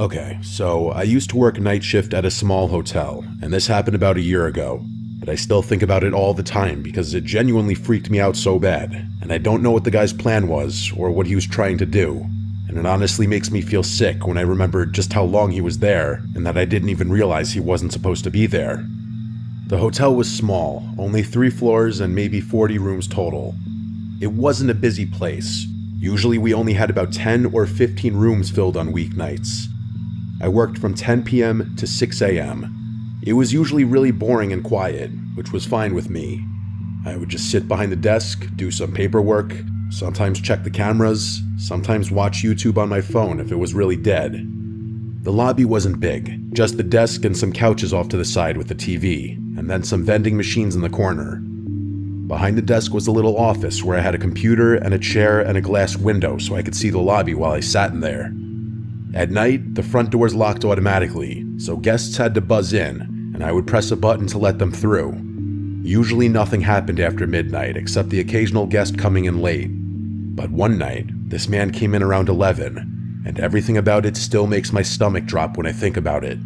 Okay, so I used to work night shift at a small hotel, and this happened about a year ago. But I still think about it all the time because it genuinely freaked me out so bad, and I don't know what the guy's plan was or what he was trying to do. And it honestly makes me feel sick when I remember just how long he was there and that I didn't even realize he wasn't supposed to be there. The hotel was small, only 3 floors and maybe 40 rooms total. It wasn't a busy place. Usually we only had about 10 or 15 rooms filled on weeknights. I worked from 10 p.m. to 6 a.m. It was usually really boring and quiet, which was fine with me. I would just sit behind the desk, do some paperwork, sometimes check the cameras, sometimes watch YouTube on my phone if it was really dead. The lobby wasn't big, just the desk and some couches off to the side with the TV, and then some vending machines in the corner. Behind the desk was a little office where I had a computer and a chair and a glass window so I could see the lobby while I sat in there. At night, the front doors locked automatically, so guests had to buzz in, and I would press a button to let them through. Usually nothing happened after midnight except the occasional guest coming in late. But one night, this man came in around 11, and everything about it still makes my stomach drop when I think about it.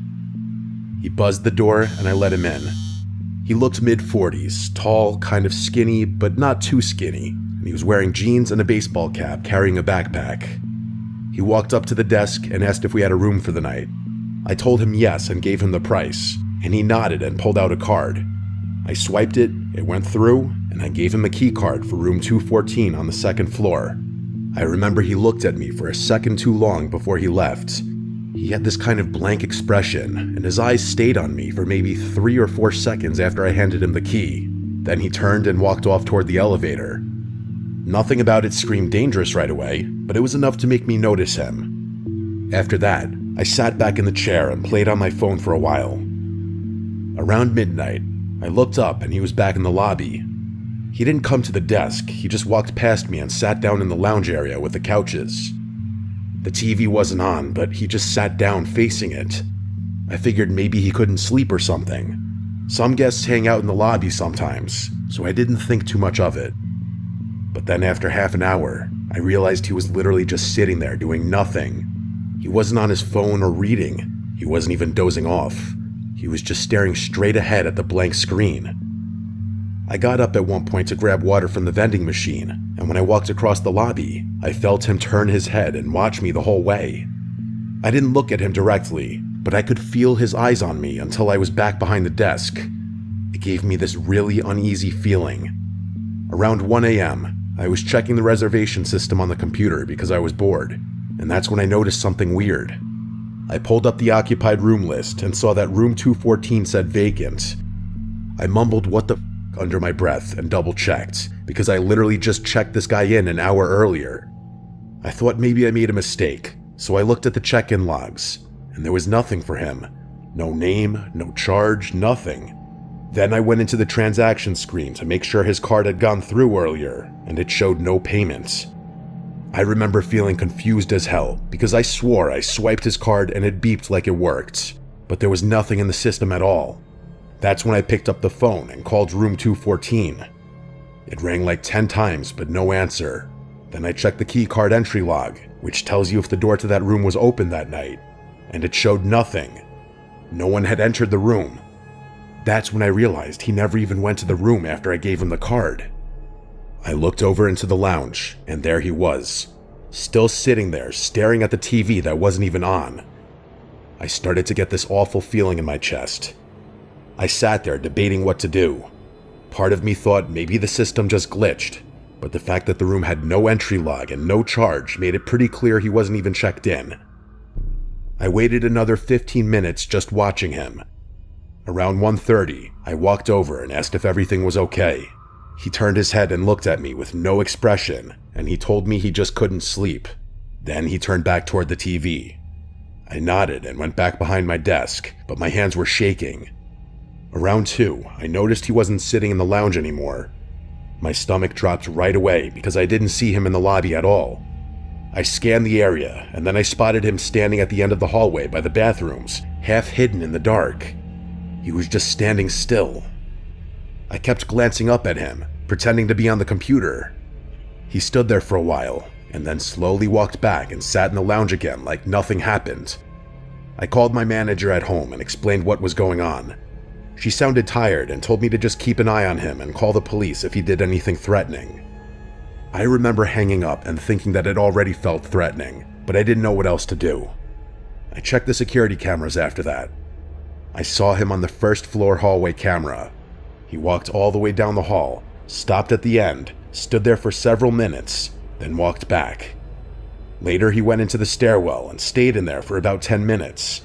He buzzed the door and I let him in. He looked mid-40s, tall, kind of skinny, but not too skinny, and he was wearing jeans and a baseball cap, carrying a backpack. He walked up to the desk and asked if we had a room for the night. I told him yes and gave him the price, and he nodded and pulled out a card. I swiped it, it went through, and I gave him a key card for room 214 on the 2nd floor. I remember he looked at me for a second too long before he left. He had this kind of blank expression, and his eyes stayed on me for maybe 3 or 4 seconds after I handed him the key. Then he turned and walked off toward the elevator. Nothing about it screamed dangerous right away, but it was enough to make me notice him. After that, I sat back in the chair and played on my phone for a while. Around midnight, I looked up and he was back in the lobby. He didn't come to the desk, he just walked past me and sat down in the lounge area with the couches. The TV wasn't on, but he just sat down facing it. I figured maybe he couldn't sleep or something. Some guests hang out in the lobby sometimes, so I didn't think too much of it. But then after half an hour, I realized he was literally just sitting there doing nothing. He wasn't on his phone or reading. He wasn't even dozing off. He was just staring straight ahead at the blank screen. I got up at one point to grab water from the vending machine, and when I walked across the lobby, I felt him turn his head and watch me the whole way. I didn't look at him directly, but I could feel his eyes on me until I was back behind the desk. It gave me this really uneasy feeling. Around 1 a.m., I was checking the reservation system on the computer because I was bored, and that's when I noticed something weird. I pulled up the occupied room list and saw that room 214 said vacant. I mumbled what the f under my breath and double-checked, because I literally just checked this guy in an hour earlier. I thought maybe I made a mistake, so I looked at the check-in logs, and there was nothing for him. No name, no charge, nothing. Then I went into the transaction screen to make sure his card had gone through earlier, and it showed no payment. I remember feeling confused as hell, because I swore I swiped his card and it beeped like it worked, but there was nothing in the system at all. That's when I picked up the phone and called room 214. It rang like 10 times, but no answer. Then I checked the key card entry log, which tells you if the door to that room was open that night, and it showed nothing. No one had entered the room. That's when I realized he never even went to the room after I gave him the card. I looked over into the lounge, and there he was, still sitting there staring at the TV that wasn't even on. I started to get this awful feeling in my chest. I sat there debating what to do. Part of me thought maybe the system just glitched, but the fact that the room had no entry log and no charge made it pretty clear he wasn't even checked in. I waited another 15 minutes just watching him. Around 1:30, I walked over and asked if everything was okay. He turned his head and looked at me with no expression, and he told me he just couldn't sleep. Then he turned back toward the TV. I nodded and went back behind my desk, but my hands were shaking. Around 2, I noticed he wasn't sitting in the lounge anymore. My stomach dropped right away because I didn't see him in the lobby at all. I scanned the area, and then I spotted him standing at the end of the hallway by the bathrooms, half hidden in the dark. He was just standing still. I kept glancing up at him, pretending to be on the computer. He stood there for a while, and then slowly walked back and sat in the lounge again like nothing happened. I called my manager at home and explained what was going on. She sounded tired and told me to just keep an eye on him and call the police if he did anything threatening. I remember hanging up and thinking that it already felt threatening, but I didn't know what else to do. I checked the security cameras after that. I saw him on the first floor hallway camera. He walked all the way down the hall, stopped at the end, stood there for several minutes, then walked back. Later, he went into the stairwell and stayed in there for about 10 minutes.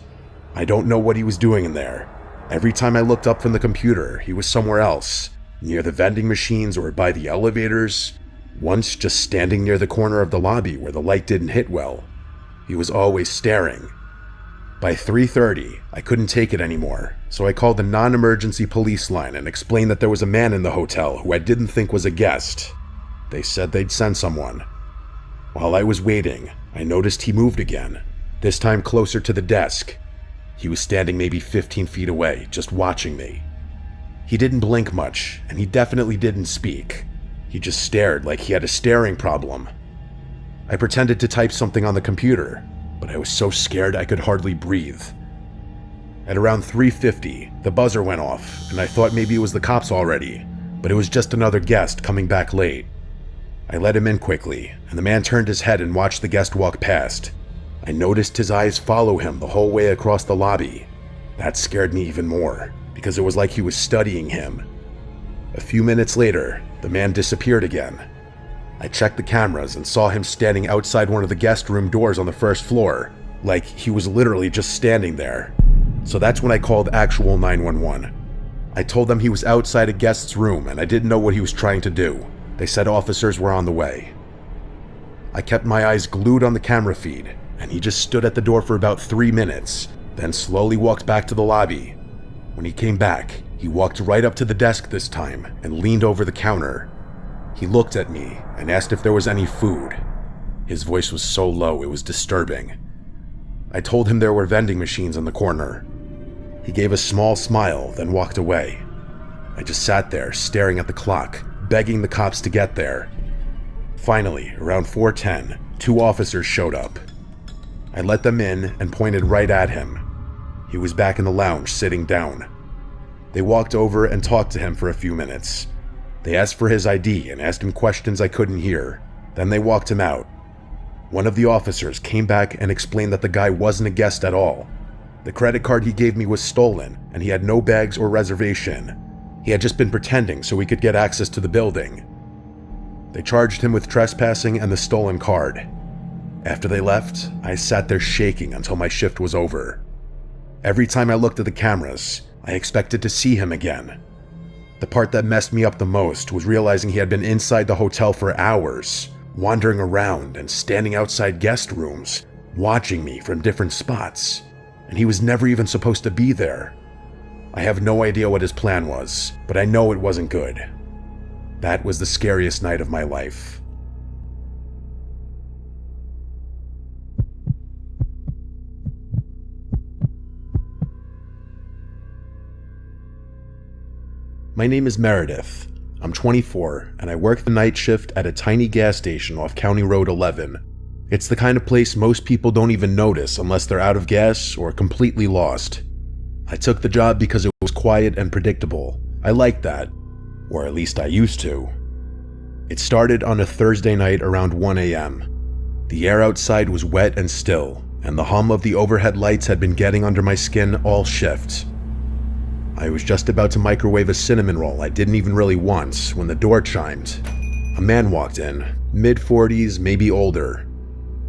I don't know what he was doing in there. Every time I looked up from the computer, he was somewhere else, near the vending machines or by the elevators, once just standing near the corner of the lobby where the light didn't hit well. He was always staring. By 3:30, I couldn't take it anymore, so I called the non-emergency police line and explained that there was a man in the hotel who I didn't think was a guest. They said they'd send someone. While I was waiting, I noticed he moved again, this time closer to the desk. He was standing maybe 15 feet away, just watching me. He didn't blink much, and he definitely didn't speak. He just stared like he had a staring problem. I pretended to type something on the computer, but I was so scared I could hardly breathe. At around 3:50, the buzzer went off, and I thought maybe it was the cops already, but it was just another guest coming back late. I let him in quickly, and the man turned his head and watched the guest walk past. I noticed his eyes follow him the whole way across the lobby. That scared me even more, because it was like he was studying him. A few minutes later, the man disappeared again. I checked the cameras and saw him standing outside one of the guest room doors on the first floor, like he was literally just standing there. So that's when I called actual 911. I told them he was outside a guest's room and I didn't know what he was trying to do. They said officers were on the way. I kept my eyes glued on the camera feed, and he just stood at the door for about 3 minutes, then slowly walked back to the lobby. When he came back, he walked right up to the desk this time and leaned over the counter. He looked at me and asked if there was any food. His voice was so low it was disturbing. I told him there were vending machines in the corner. He gave a small smile, then walked away. I just sat there staring at the clock, begging the cops to get there. Finally, around 4:10, 2 officers showed up. I let them in and pointed right at him. He was back in the lounge, sitting down. They walked over and talked to him for a few minutes. They asked for his ID and asked him questions I couldn't hear. Then they walked him out. One of the officers came back and explained that the guy wasn't a guest at all. The credit card he gave me was stolen, and he had no bags or reservation. He had just been pretending so he could get access to the building. They charged him with trespassing and the stolen card. After they left, I sat there shaking until my shift was over. Every time I looked at the cameras, I expected to see him again. The part that messed me up the most was realizing he had been inside the hotel for hours, wandering around and standing outside guest rooms, watching me from different spots, and he was never even supposed to be there. I have no idea what his plan was, but I know it wasn't good. That was the scariest night of my life. My name is Meredith. I'm 24, and I work the night shift at a tiny gas station off County Road 11. It's the kind of place most people don't even notice unless they're out of gas or completely lost. I took the job because it was quiet and predictable. I liked that, or at least I used to. It started on a Thursday night around 1 a.m. The air outside was wet and still, and the hum of the overhead lights had been getting under my skin all shift. I was just about to microwave a cinnamon roll I didn't even really want when the door chimed. A man walked in, mid-40s, maybe older.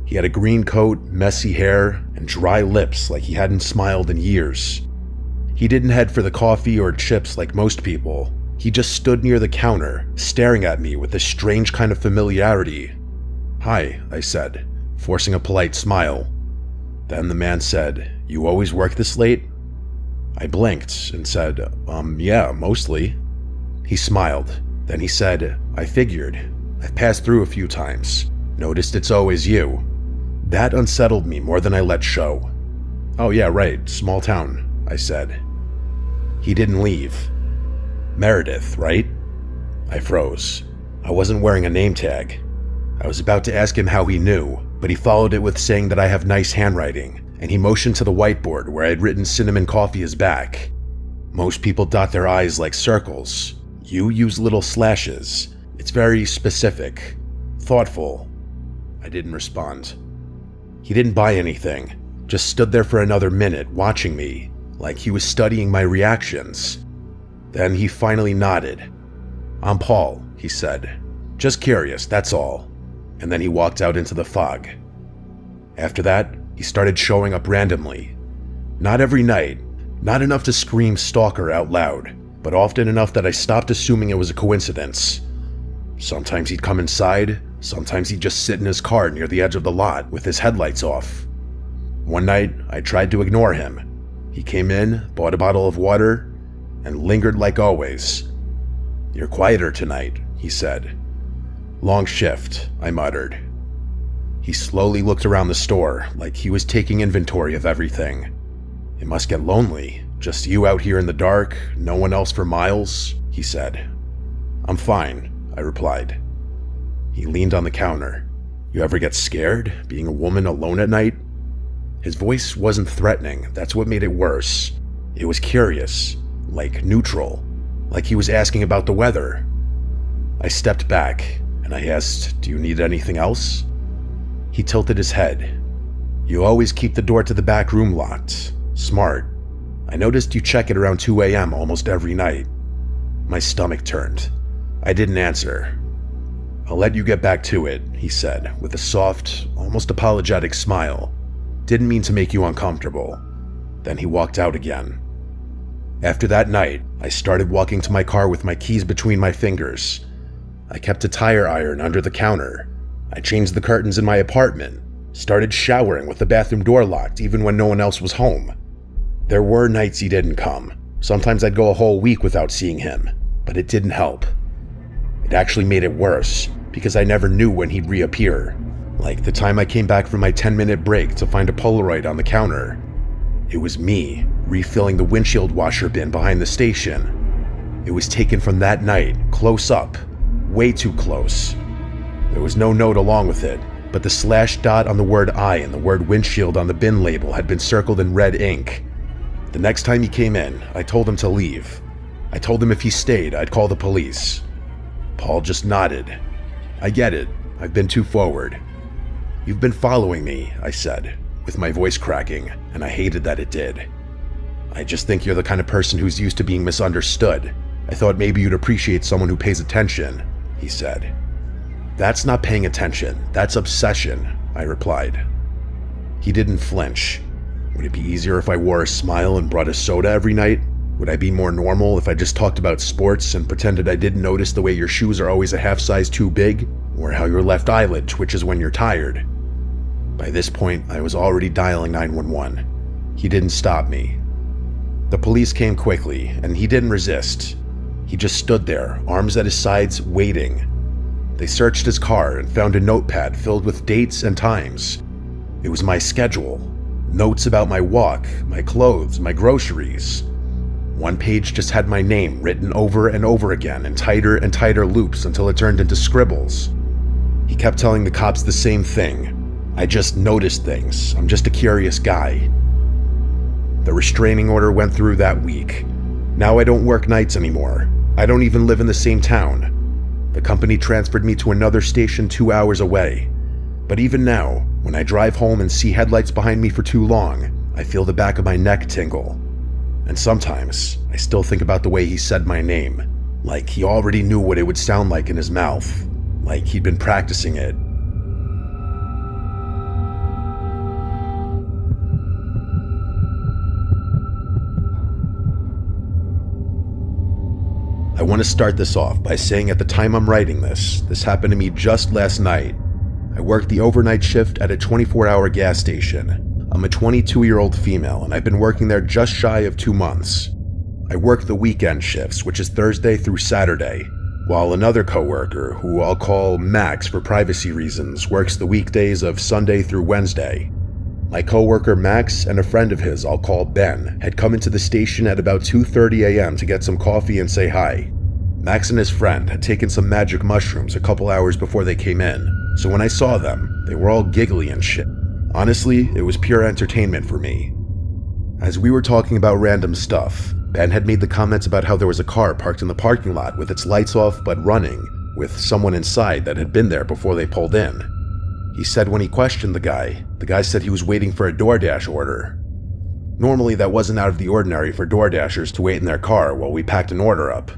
He had a green coat, messy hair, and dry lips like he hadn't smiled in years. He didn't head for the coffee or chips like most people. He just stood near the counter, staring at me with a strange kind of familiarity. "Hi," I said, forcing a polite smile. Then the man said, "You always work this late?" I blinked and said, yeah, mostly." He smiled. Then he said, "I figured. I've passed through a few times. Noticed it's always you." That unsettled me more than I let show. "Oh yeah, right, small town," I said. He didn't leave. "Meredith, right?" I froze. I wasn't wearing a name tag. I was about to ask him how he knew, but he followed it with saying that I have nice handwriting, and he motioned to the whiteboard where I had written cinnamon coffee is back. Most people dot their I's like circles. You use little slashes. It's very specific, thoughtful. I didn't respond. He didn't buy anything, just stood there for another minute watching me, like he was studying my reactions. Then he finally nodded. "I'm Paul," he said. "Just curious, that's all." And then he walked out into the fog. After that, he started showing up randomly. Not every night, not enough to scream stalker out loud, but often enough that I stopped assuming it was a coincidence. Sometimes he'd come inside, sometimes he'd just sit in his car near the edge of the lot with his headlights off. One night, I tried to ignore him. He came in, bought a bottle of water, and lingered like always. "You're quieter tonight," he said. "Long shift," I muttered. He slowly looked around the store, like he was taking inventory of everything. "It must get lonely, just you out here in the dark, no one else for miles," he said. "I'm fine," I replied. He leaned on the counter. "You ever get scared, being a woman alone at night?" His voice wasn't threatening, that's what made it worse. It was curious, like neutral, like he was asking about the weather. I stepped back, and I asked, "Do you need anything else?" He tilted his head. "You always keep the door to the back room locked. Smart. I noticed you check it around 2 a.m. almost every night." My stomach turned. I didn't answer. "I'll let you get back to it," he said, with a soft, almost apologetic smile. "Didn't mean to make you uncomfortable." Then he walked out again. After that night, I started walking to my car with my keys between my fingers. I kept a tire iron under the counter. I changed the curtains in my apartment, started showering with the bathroom door locked even when no one else was home. There were nights he didn't come. Sometimes I'd go a whole week without seeing him, but it didn't help. It actually made it worse, because I never knew when he'd reappear. Like the time I came back from my 10-minute break to find a Polaroid on the counter. It was me, refilling the windshield washer bin behind the station. It was taken from that night, close up, way too close. There was no note along with it, but the slash dot on the word I and the word windshield on the bin label had been circled in red ink. The next time he came in, I told him to leave. I told him if he stayed, I'd call the police. Paul just nodded. "I get it. I've been too forward." "You've been following me," I said, with my voice cracking, and I hated that it did. "I just think you're the kind of person who's used to being misunderstood. I thought maybe you'd appreciate someone who pays attention," he said. "That's not paying attention, that's obsession," I replied. He didn't flinch. Would it be easier if I wore a smile and brought a soda every night? Would I be more normal if I just talked about sports and pretended I didn't notice the way your shoes are always a half size too big, or how your left eyelid twitches when you're tired? By this point, I was already dialing 911. He didn't stop me. The police came quickly, and he didn't resist. He just stood there, arms at his sides, waiting. They searched his car and found a notepad filled with dates and times. It was my schedule. Notes about my walk, my clothes, my groceries. One page just had my name written over and over again in tighter and tighter loops until it turned into scribbles. He kept telling the cops the same thing. "I just noticed things. I'm just a curious guy." The restraining order went through that week. Now I don't work nights anymore. I don't even live in the same town. The company transferred me to another station 2 hours away. But even now, when I drive home and see headlights behind me for too long, I feel the back of my neck tingle. And sometimes, I still think about the way he said my name, like he already knew what it would sound like in his mouth, like he'd been practicing it. I want to start this off by saying at the time I'm writing this happened to me just last night. I worked the overnight shift at a 24-hour gas station. I'm a 22-year-old female, and I've been working there just shy of 2 months. I work the weekend shifts, which is Thursday through Saturday, while another coworker, who I'll call Max for privacy reasons, works the weekdays of Sunday through Wednesday. My coworker Max and a friend of his I'll call Ben had come into the station at about 2:30 a.m. to get some coffee and say hi. Max and his friend had taken some magic mushrooms a couple hours before they came in, so when I saw them, they were all giggly and shit. Honestly, it was pure entertainment for me. As we were talking about random stuff, Ben had made the comments about how there was a car parked in the parking lot with its lights off but running, with someone inside that had been there before they pulled in. He said when he questioned the guy said he was waiting for a DoorDash order. Normally that wasn't out of the ordinary for DoorDashers to wait in their car while we packed an order up.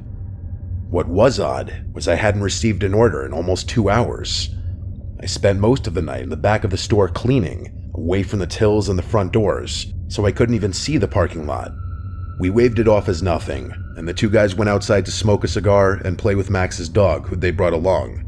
What was odd was I hadn't received an order in almost 2 hours. I spent most of the night in the back of the store cleaning, away from the tills and the front doors, so I couldn't even see the parking lot. We waved it off as nothing, and the two guys went outside to smoke a cigar and play with Max's dog, who they brought along.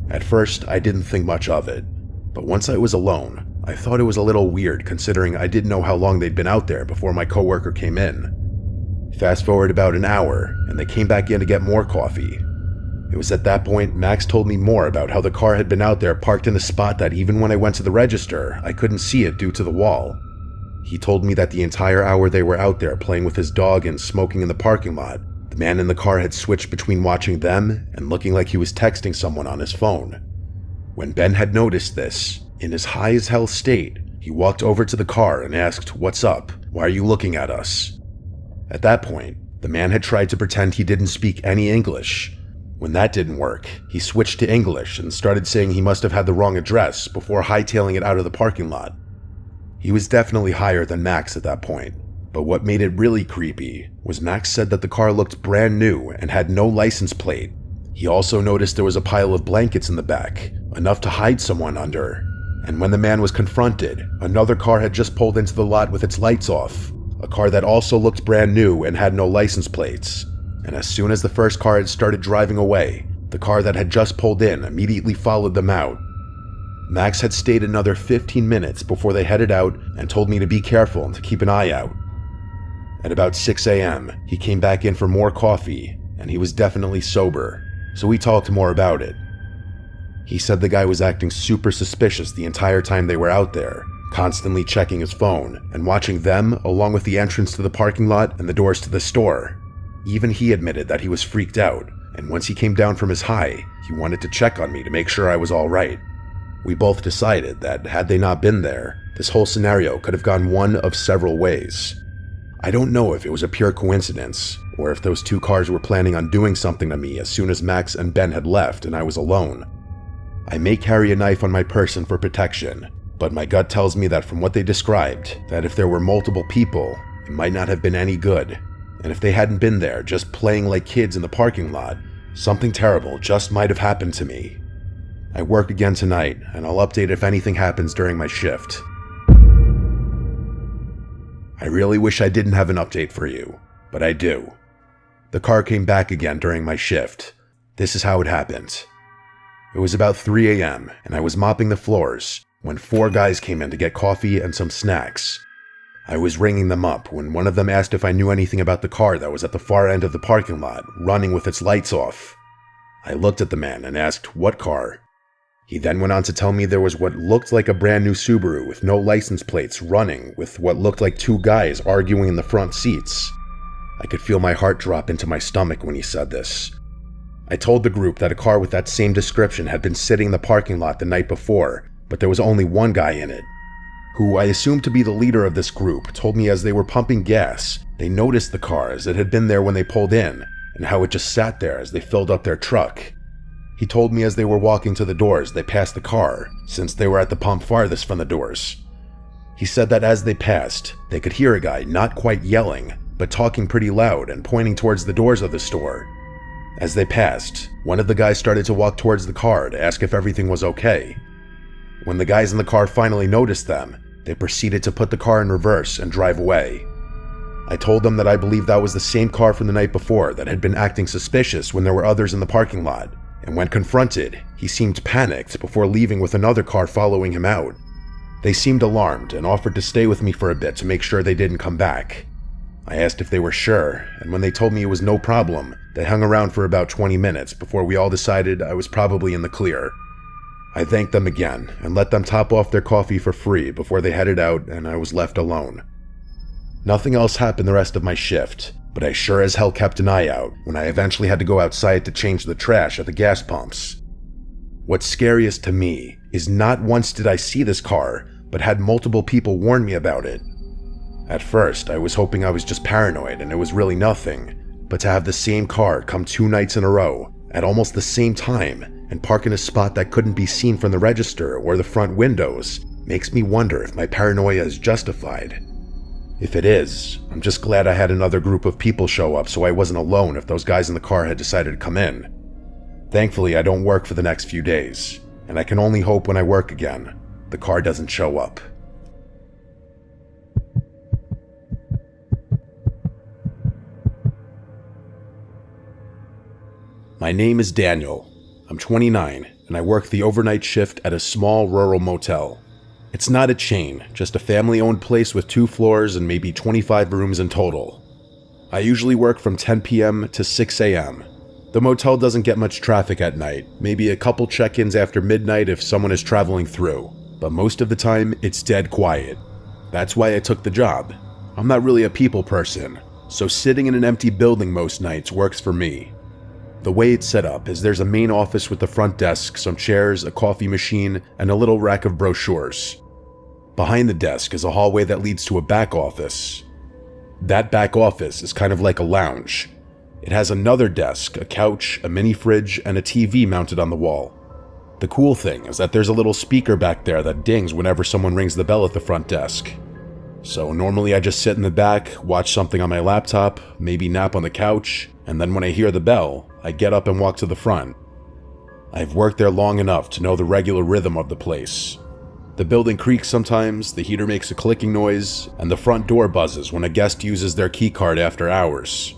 At first, I didn't think much of it, but once I was alone, I thought it was a little weird considering I didn't know how long they'd been out there before my coworker came in. Fast forward about an hour, and they came back in to get more coffee. It was at that point Max told me more about how the car had been out there parked in a spot that even when I went to the register, I couldn't see it due to the wall. He told me that the entire hour they were out there playing with his dog and smoking in the parking lot, the man in the car had switched between watching them and looking like he was texting someone on his phone. When Ben had noticed this, in his high as hell state, he walked over to the car and asked, "What's up? Why are you looking at us?" At that point, the man had tried to pretend he didn't speak any English. When that didn't work, he switched to English and started saying he must have had the wrong address before hightailing it out of the parking lot. He was definitely higher than Max at that point, but what made it really creepy was Max said that the car looked brand new and had no license plate. He also noticed there was a pile of blankets in the back, enough to hide someone under. And when the man was confronted, another car had just pulled into the lot with its lights off, a car that also looked brand new and had no license plates. And as soon as the first car had started driving away, the car that had just pulled in immediately followed them out. Max had stayed another 15 minutes before they headed out and told me to be careful and to keep an eye out. At about 6 a.m., he came back in for more coffee, and he was definitely sober, so we talked more about it. He said the guy was acting super suspicious the entire time they were out there, constantly checking his phone and watching them along with the entrance to the parking lot and the doors to the store. Even he admitted that he was freaked out, and once he came down from his high, he wanted to check on me to make sure I was all right. We both decided that had they not been there, this whole scenario could have gone one of several ways. I don't know if it was a pure coincidence, or if those two cars were planning on doing something to me as soon as Max and Ben had left and I was alone. I may carry a knife on my person for protection, but my gut tells me that from what they described, that if there were multiple people, it might not have been any good. And if they hadn't been there just playing like kids in the parking lot, something terrible just might have happened to me. I work again tonight, and I'll update if anything happens during my shift. I really wish I didn't have an update for you, but I do. The car came back again during my shift. This is how it happened. It was about 3 a.m., and I was mopping the floors when 4 guys came in to get coffee and some snacks. I was ringing them up when one of them asked if I knew anything about the car that was at the far end of the parking lot, running with its lights off. I looked at the man and asked, "What car?" He then went on to tell me there was what looked like a brand new Subaru with no license plates running with what looked like 2 guys arguing in the front seats. I could feel my heart drop into my stomach when he said this. I told the group that a car with that same description had been sitting in the parking lot the night before, but there was only one guy in it, who I assumed to be the leader of this group, told me as they were pumping gas, they noticed the car as it had been there when they pulled in, and how it just sat there as they filled up their truck. He told me as they were walking to the doors, they passed the car, since they were at the pump farthest from the doors. He said that as they passed, they could hear a guy not quite yelling, but talking pretty loud and pointing towards the doors of the store. As they passed, one of the guys started to walk towards the car to ask if everything was okay. When the guys in the car finally noticed them, they proceeded to put the car in reverse and drive away. I told them that I believed that was the same car from the night before that had been acting suspicious when there were others in the parking lot, and when confronted, he seemed panicked before leaving with another car following him out. They seemed alarmed and offered to stay with me for a bit to make sure they didn't come back. I asked if they were sure, and when they told me it was no problem, they hung around for about 20 minutes before we all decided I was probably in the clear. I thanked them again and let them top off their coffee for free before they headed out, and I was left alone. Nothing else happened the rest of my shift, but I sure as hell kept an eye out when I eventually had to go outside to change the trash at the gas pumps. What's scariest to me is not once did I see this car, but had multiple people warn me about it. At first, I was hoping I was just paranoid and it was really nothing, but to have the same car come 2 nights in a row at almost the same time and park in a spot that couldn't be seen from the register or the front windows makes me wonder if my paranoia is justified. If it is, I'm just glad I had another group of people show up so I wasn't alone if those guys in the car had decided to come in. Thankfully, I don't work for the next few days, and I can only hope when I work again, the car doesn't show up. My name is Daniel. I'm 29, and I work the overnight shift at a small rural motel. It's not a chain, just a family-owned place with 2 floors and maybe 25 rooms in total. I usually work from 10 p.m. to 6 a.m. The motel doesn't get much traffic at night, maybe a couple check-ins after midnight if someone is traveling through, but most of the time it's dead quiet. That's why I took the job. I'm not really a people person, so sitting in an empty building most nights works for me. The way it's set up is there's a main office with the front desk, some chairs, a coffee machine, and a little rack of brochures. Behind the desk is a hallway that leads to a back office. That back office is kind of like a lounge. It has another desk, a couch, a mini fridge, and a TV mounted on the wall. The cool thing is that there's a little speaker back there that dings whenever someone rings the bell at the front desk. So normally I just sit in the back, watch something on my laptop, maybe nap on the couch, and then when I hear the bell, I get up and walk to the front. I've worked there long enough to know the regular rhythm of the place. The building creaks sometimes, the heater makes a clicking noise, and the front door buzzes when a guest uses their keycard after hours.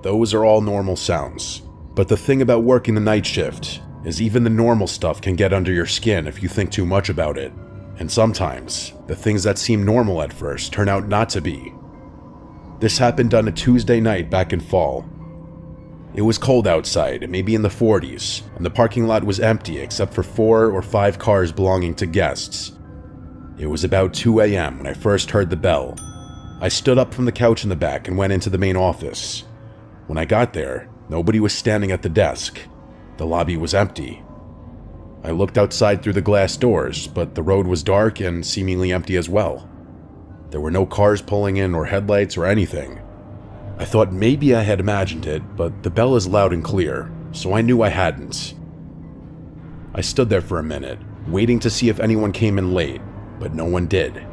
Those are all normal sounds. But the thing about working the night shift is even the normal stuff can get under your skin if you think too much about it. And sometimes, the things that seem normal at first turn out not to be. This happened on a Tuesday night back in fall. It was cold outside, maybe in the 40s, and the parking lot was empty except for 4 or 5 cars belonging to guests. It was about 2 a.m. when I first heard the bell. I stood up from the couch in the back and went into the main office. When I got there, nobody was standing at the desk. The lobby was empty. I looked outside through the glass doors, but the road was dark and seemingly empty as well. There were no cars pulling in or headlights or anything. I thought maybe I had imagined it, but the bell is loud and clear, so I knew I hadn't. I stood there for a minute, waiting to see if anyone came in late, but no one did.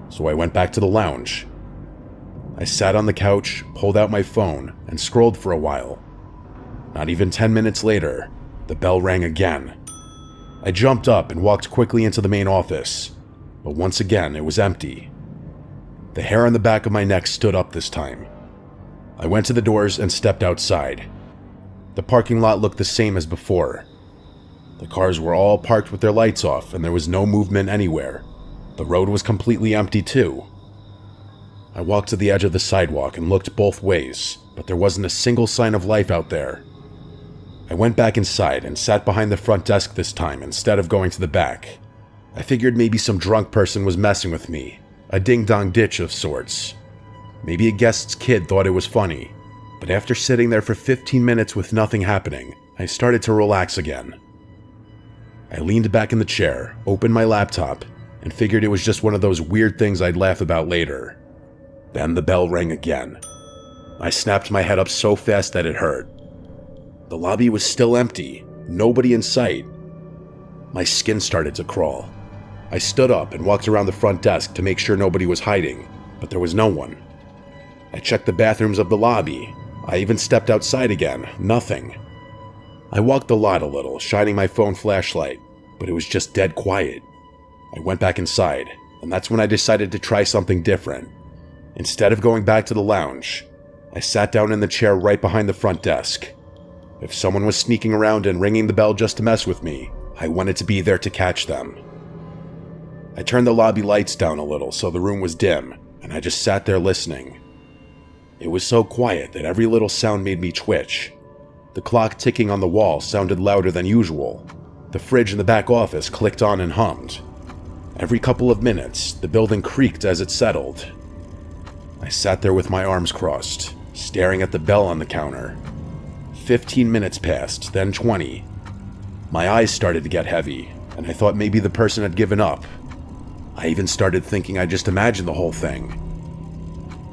So I went back to the lounge. I sat on the couch, pulled out my phone, and scrolled for a while. Not even 10 minutes later, the bell rang again. I jumped up and walked quickly into the main office, but once again it was empty. The hair on the back of my neck stood up this time. I went to the doors and stepped outside. The parking lot looked the same as before. The cars were all parked with their lights off and there was no movement anywhere. The road was completely empty too. I walked to the edge of the sidewalk and looked both ways, but there wasn't a single sign of life out there. I went back inside and sat behind the front desk this time instead of going to the back. I figured maybe some drunk person was messing with me, a ding-dong ditch of sorts. Maybe a guest's kid thought it was funny, but after sitting there for 15 minutes with nothing happening, I started to relax again. I leaned back in the chair, opened my laptop, and figured it was just one of those weird things I'd laugh about later. Then the bell rang again. I snapped my head up so fast that it hurt. The lobby was still empty, nobody in sight. My skin started to crawl. I stood up and walked around the front desk to make sure nobody was hiding, but there was no one. I checked the bathrooms of the lobby. I even stepped outside again, nothing. I walked the lot a little, shining my phone flashlight, but it was just dead quiet. I went back inside, and that's when I decided to try something different. Instead of going back to the lounge, I sat down in the chair right behind the front desk. If someone was sneaking around and ringing the bell just to mess with me, I wanted to be there to catch them. I turned the lobby lights down a little so the room was dim, and I just sat there listening. It was so quiet that every little sound made me twitch. The clock ticking on the wall sounded louder than usual. The fridge in the back office clicked on and hummed. Every couple of minutes, the building creaked as it settled. I sat there with my arms crossed, staring at the bell on the counter. 15 minutes passed, then 20. My eyes started to get heavy, and I thought maybe the person had given up. I even started thinking I just imagined the whole thing.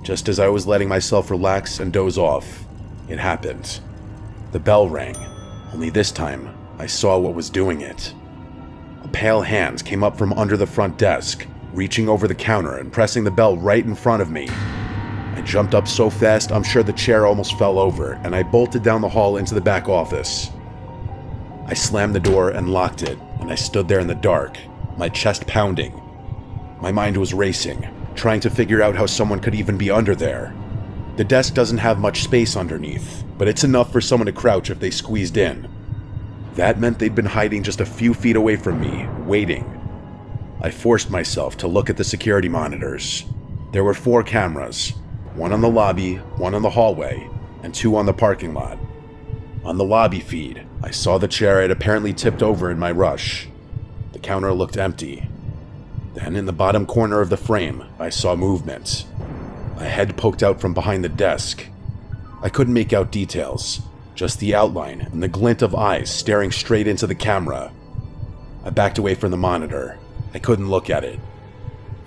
Just as I was letting myself relax and doze off, it happened. The bell rang, only this time I saw what was doing it. A pale hand came up from under the front desk, reaching over the counter and pressing the bell right in front of me. I jumped up so fast I'm sure the chair almost fell over, and I bolted down the hall into the back office. I slammed the door and locked it, and I stood there in the dark, my chest pounding. My mind was racing, trying to figure out how someone could even be under there. The desk doesn't have much space underneath, but it's enough for someone to crouch if they squeezed in. That meant they'd been hiding just a few feet away from me, waiting. I forced myself to look at the security monitors. There were 4 cameras, one on the lobby, one on the hallway, and 2 on the parking lot. On the lobby feed, I saw the chair had apparently tipped over in my rush. The counter looked empty. Then in the bottom corner of the frame, I saw movement. A head poked out from behind the desk. I couldn't make out details, just the outline and the glint of eyes staring straight into the camera. I backed away from the monitor. I couldn't look at it.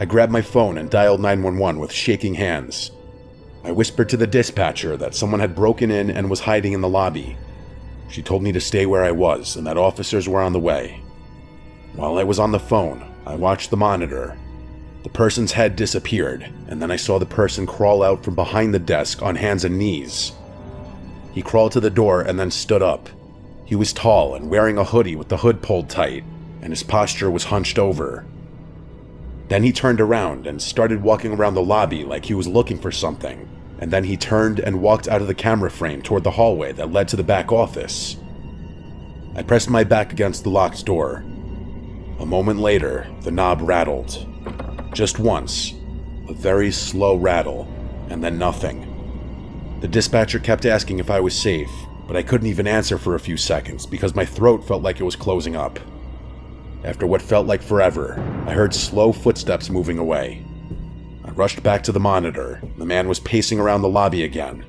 I grabbed my phone and dialed 911 with shaking hands. I whispered to the dispatcher that someone had broken in and was hiding in the lobby. She told me to stay where I was and that officers were on the way. While I was on the phone, I watched the monitor. The person's head disappeared, and then I saw the person crawl out from behind the desk on hands and knees. He crawled to the door and then stood up. He was tall and wearing a hoodie with the hood pulled tight, and his posture was hunched over. Then he turned around and started walking around the lobby like he was looking for something, and then he turned and walked out of the camera frame toward the hallway that led to the back office. I pressed my back against the locked door. A moment later, the knob rattled. Just once, a very slow rattle, and then nothing. The dispatcher kept asking if I was safe, but I couldn't even answer for a few seconds because my throat felt like it was closing up. After what felt like forever, I heard slow footsteps moving away. I rushed back to the monitor. The man was pacing around the lobby again.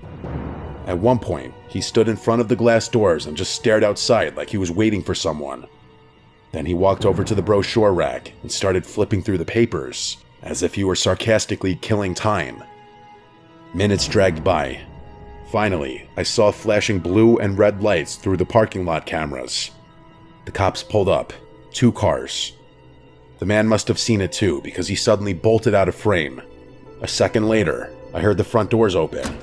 At one point, he stood in front of the glass doors and just stared outside like he was waiting for someone. Then he walked over to the brochure rack and started flipping through the papers, as if he were sarcastically killing time. Minutes dragged by. Finally, I saw flashing blue and red lights through the parking lot cameras. The cops pulled up. 2 cars. The man must have seen it too, because he suddenly bolted out of frame. A second later, I heard the front doors open.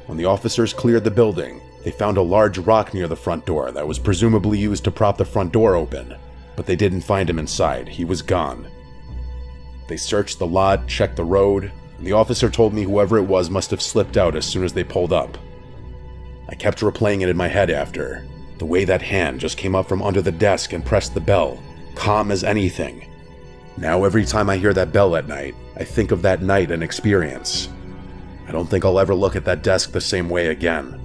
When the officers cleared the building, they found a large rock near the front door that was presumably used to prop the front door open, but they didn't find him inside. He was gone. They searched the lot, checked the road, and the officer told me whoever it was must have slipped out as soon as they pulled up. I kept replaying it in my head after. The way that hand just came up from under the desk and pressed the bell, calm as anything. Now every time I hear that bell at night, I think of that night and experience. I don't think I'll ever look at that desk the same way again.